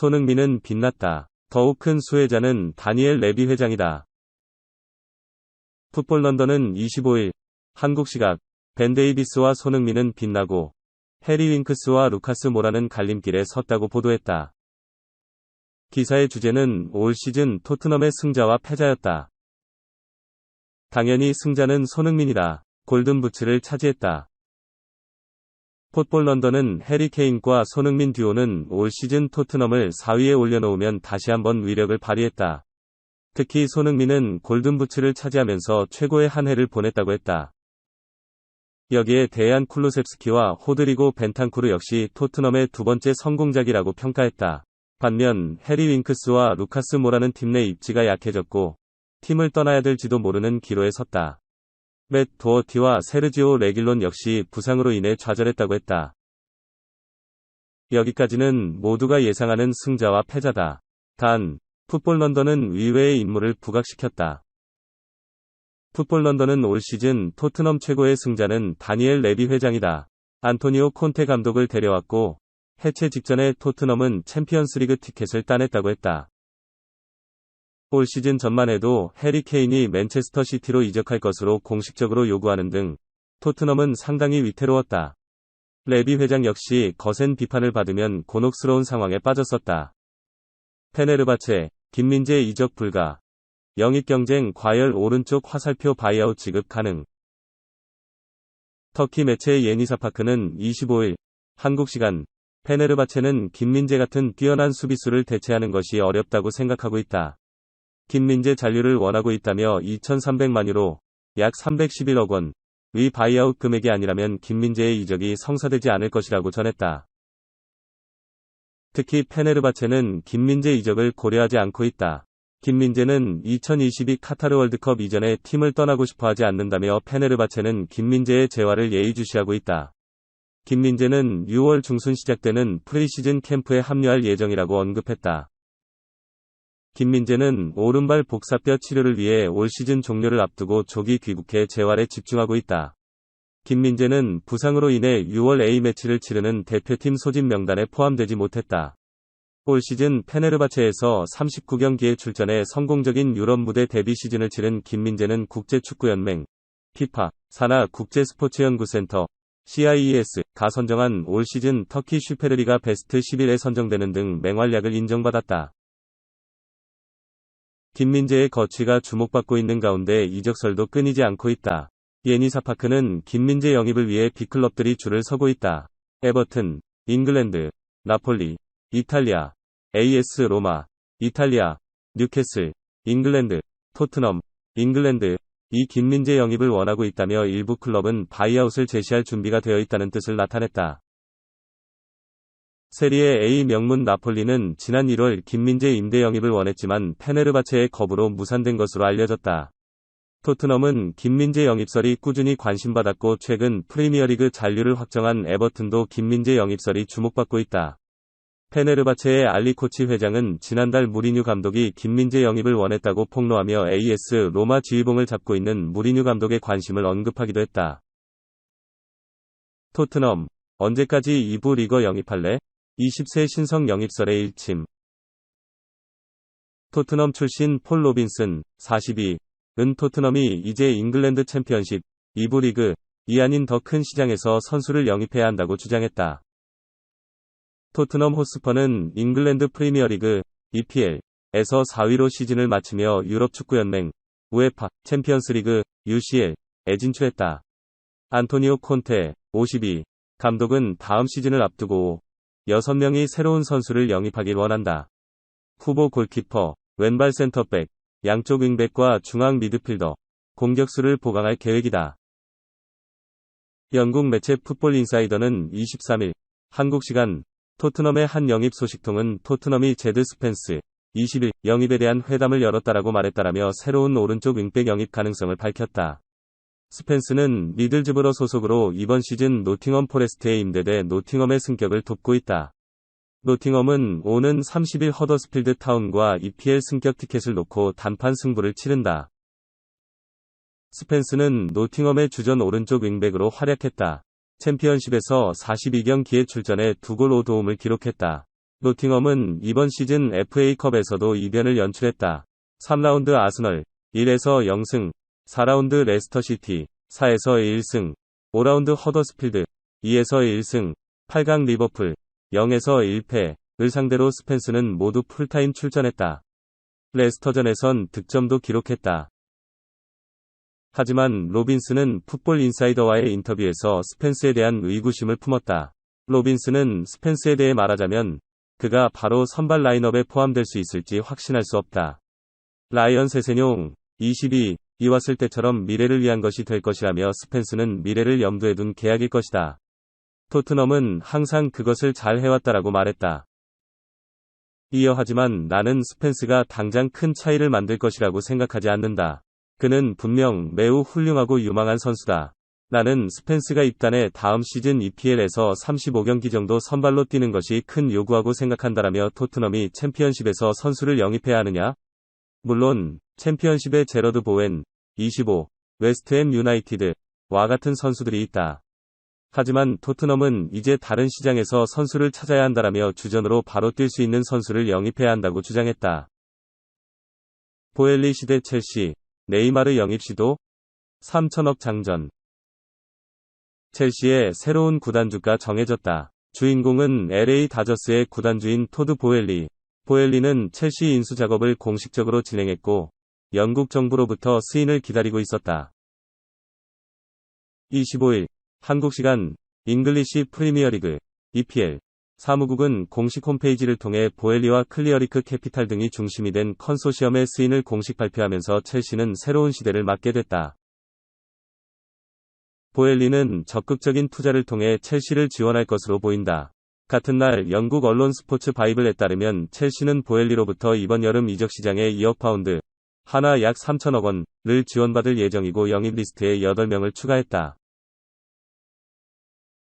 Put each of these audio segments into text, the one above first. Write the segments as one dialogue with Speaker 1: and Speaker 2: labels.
Speaker 1: 손흥민은 빛났다. 더욱 큰 수혜자는 다니엘 레비 회장이다. 풋볼 런던은 25일 한국 시각 벤 데이비스와 손흥민은 빛나고 해리 윙크스와 루카스 모라는 갈림길에 섰다고 보도했다. 기사의 주제는 올 시즌 토트넘의 승자와 패자였다. 당연히 승자는 손흥민이다. 골든부츠를 차지했다. 풋볼 런던은 해리 케인과 손흥민 듀오는 올 시즌 토트넘을 4위에 올려놓으면 다시 한번 위력을 발휘했다. 특히 손흥민은 골든부츠를 차지하면서 최고의 한 해를 보냈다고 했다. 여기에 데얀 쿨루셉스키와 호드리고 벤탄쿠르 역시 토트넘의 두 번째 성공작이라고 평가했다. 반면 해리 윙크스와 루카스 모라는 팀 내 입지가 약해졌고 팀을 떠나야 될지도 모르는 기로에 섰다. 맷 도어티와 세르지오 레길론 역시 부상으로 인해 좌절했다고 했다. 여기까지는 모두가 예상하는 승자와 패자다. 단, 풋볼 런던은 의외의 인물을 부각시켰다. 풋볼 런던은 올 시즌 토트넘 최고의 승자는 다니엘 레비 회장이다. 안토니오 콘테 감독을 데려왔고 해체 직전에 토트넘은 챔피언스리그 티켓을 따냈다고 했다. 올 시즌 전만 해도 해리 케인이 맨체스터 시티로 이적할 것으로 공식적으로 요구하는 등 토트넘은 상당히 위태로웠다. 레비 회장 역시 거센 비판을 받으면 곤혹스러운 상황에 빠졌었다. 페네르바체, 김민재 이적 불가. 영입 경쟁 과열 오른쪽 화살표 바이아웃 지급 가능. 터키 매체 예니사파크는 25일 한국 시간 페네르바체는 김민재 같은 뛰어난 수비수를 대체하는 것이 어렵다고 생각하고 있다. 김민재 잔류를 원하고 있다며 2,300만 유로, 약 311억 원의 바이아웃 금액이 아니라면 김민재의 이적이 성사되지 않을 것이라고 전했다. 특히 페네르바체는 김민재 이적을 고려하지 않고 있다. 김민재는 2022 카타르 월드컵 이전에 팀을 떠나고 싶어하지 않는다며 페네르바체는 김민재의 재활을 예의주시하고 있다. 김민재는 6월 중순 시작되는 프리시즌 캠프에 합류할 예정이라고 언급했다. 김민재는 오른발 복사뼈 치료를 위해 올 시즌 종료를 앞두고 조기 귀국해 재활에 집중하고 있다. 김민재는 부상으로 인해 6월 A매치를 치르는 대표팀 소집 명단에 포함되지 못했다. 올 시즌 페네르바체에서 39경기에 출전해 성공적인 유럽 무대 데뷔 시즌을 치른 김민재는 국제축구연맹, 피파, 산하 국제스포츠연구센터, CIES가 선정한 올 시즌 터키 슈페르리가 베스트 11에 선정되는 등 맹활약을 인정받았다. 김민재의 거취가 주목받고 있는 가운데 이적설도 끊이지 않고 있다. 예니사파크는 김민재 영입을 위해 빅클럽들이 줄을 서고 있다. 에버튼, 잉글랜드, 나폴리, 이탈리아, AS 로마, 이탈리아, 뉴캐슬, 잉글랜드, 토트넘, 잉글랜드, 이 김민재 영입을 원하고 있다며 일부 클럽은 바이아웃을 제시할 준비가 되어 있다는 뜻을 나타냈다. 세리에 A 명문 나폴리는 지난 1월 김민재 임대 영입을 원했지만 페네르바체의 거부로 무산된 것으로 알려졌다. 토트넘은 김민재 영입설이 꾸준히 관심받았고 최근 프리미어리그 잔류를 확정한 에버튼도 김민재 영입설이 주목받고 있다. 페네르바체의 알리코치 회장은 지난달 무리뉴 감독이 김민재 영입을 원했다고 폭로하며 AS 로마 지휘봉을 잡고 있는 무리뉴 감독의 관심을 언급하기도 했다. 토트넘, 언제까지 2부 리거 영입할래? 20세 신성 영입설의 일침. 토트넘 출신 폴 로빈슨, 42은 토트넘이 이제 잉글랜드 챔피언십, 2부 리그, 이 아닌 더 큰 시장에서 선수를 영입해야 한다고 주장했다. 토트넘 호스퍼는 잉글랜드 프리미어리그, EPL에서 4위로 시즌을 마치며 유럽 축구연맹, 우에파, 챔피언스리그, UCL에 진출했다. 안토니오 콘테, 52 감독은 다음 시즌을 앞두고 6명이 새로운 선수를 영입하길 원한다. 후보 골키퍼, 왼발 센터백, 양쪽 윙백과 중앙 미드필더, 공격수를 보강할 계획이다. 영국 매체 풋볼 인사이더는 23일 한국 시간 토트넘의 한 영입 소식통은 토트넘이 제드 스펜스 20일 영입에 대한 회담을 열었다라고 말했다라며 새로운 오른쪽 윙백 영입 가능성을 밝혔다. 스펜스는 미들즈버러 소속으로 이번 시즌 노팅엄 포레스트에 임대돼 노팅엄의 승격을 돕고 있다. 노팅엄은 오는 30일 허더스필드 타운과 EPL 승격 티켓을 놓고 단판 승부를 치른다. 스펜스는 노팅엄의 주전 오른쪽 윙백으로 활약했다. 챔피언십에서 42경기에 출전해 2골 5도움을 기록했다. 노팅엄은 이번 시즌 FA컵에서도 이변을 연출했다. 3라운드 아스널 1에서 0승, 4라운드 레스터시티 4에서 1승, 5라운드 허더스필드 2에서 1승, 8강 리버풀 0에서 1패를 상대로 스펜스는 모두 풀타임 출전했다. 레스터전에선 득점도 기록했다. 하지만 로빈스는 풋볼 인사이더와의 인터뷰에서 스펜스에 대한 의구심을 품었다. 로빈스는 스펜스에 대해 말하자면 그가 바로 선발 라인업에 포함될 수 있을지 확신할 수 없다. 라이언 세세뇽 22이 왔을 때처럼 미래를 위한 것이 될 것이라며 스펜스는 미래를 염두에 둔 계약일 것이다. 토트넘은 항상 그것을 잘 해왔다라고 말했다. 이어 하지만 나는 스펜스가 당장 큰 차이를 만들 것이라고 생각하지 않는다. 그는 분명 매우 훌륭하고 유망한 선수다. 나는 스펜스가 입단해 다음 시즌 EPL에서 35경기 정도 선발로 뛰는 것이 큰 요구하고 생각한다라며 토트넘이 챔피언십에서 선수를 영입해야 하느냐? 물론 챔피언십에 제러드 보웬, 25, 웨스트햄 유나이티드와 같은 선수들이 있다. 하지만 토트넘은 이제 다른 시장에서 선수를 찾아야 한다라며 주전으로 바로 뛸 수 있는 선수를 영입해야 한다고 주장했다. 보엘리 시대 첼시, 네이마르 영입 시도? 3천억 장전. 첼시의 새로운 구단주가 정해졌다. 주인공은 LA 다저스의 구단주인 토드 보엘리. 보엘리는 첼시 인수 작업을 공식적으로 진행했고 영국 정부로부터 승인을 기다리고 있었다. 25일 한국 시간 잉글리시 프리미어리그 EPL 사무국은 공식 홈페이지를 통해 보엘리와 클리어리크 캐피탈 등이 중심이 된 컨소시엄의 승인을 공식 발표하면서 첼시는 새로운 시대를 맞게 됐다. 보엘리는 적극적인 투자를 통해 첼시를 지원할 것으로 보인다. 같은 날 영국 언론 스포츠 바이블에 따르면 첼시는 보엘리로부터 이번 여름 이적 시장에 2억 파운드, 하나 약 3천억 원을 지원받을 예정이고 영입 리스트에 8명을 추가했다.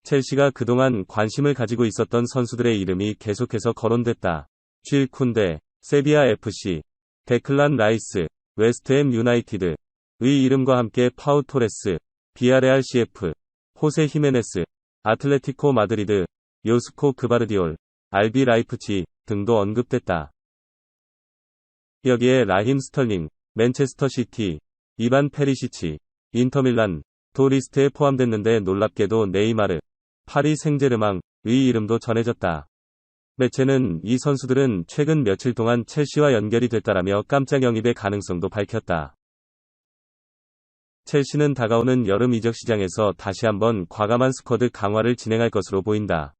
Speaker 1: 첼시가 그동안 관심을 가지고 있었던 선수들의 이름이 계속해서 거론됐다. 쥘 쿤데, 세비야 FC, 데클란 라이스, 웨스트햄 유나이티드의 이름과 함께 파우 토레스, 비아레알 CF, 호세 히메네스, 아틀레티코 마드리드, 요스코 그바르디올, RB 라이프치히 등도 언급됐다. 여기에 라힘 스털링, 맨체스터 시티, 이반 페리시치, 인터밀란, 도 리스트에 포함됐는데 놀랍게도 네이마르, 파리 생제르맹의 이름도 전해졌다. 매체는 이 선수들은 최근 며칠 동안 첼시와 연결이 됐다라며 깜짝 영입의 가능성도 밝혔다. 첼시는 다가오는 여름 이적 시장에서 다시 한번 과감한 스쿼드 강화를 진행할 것으로 보인다.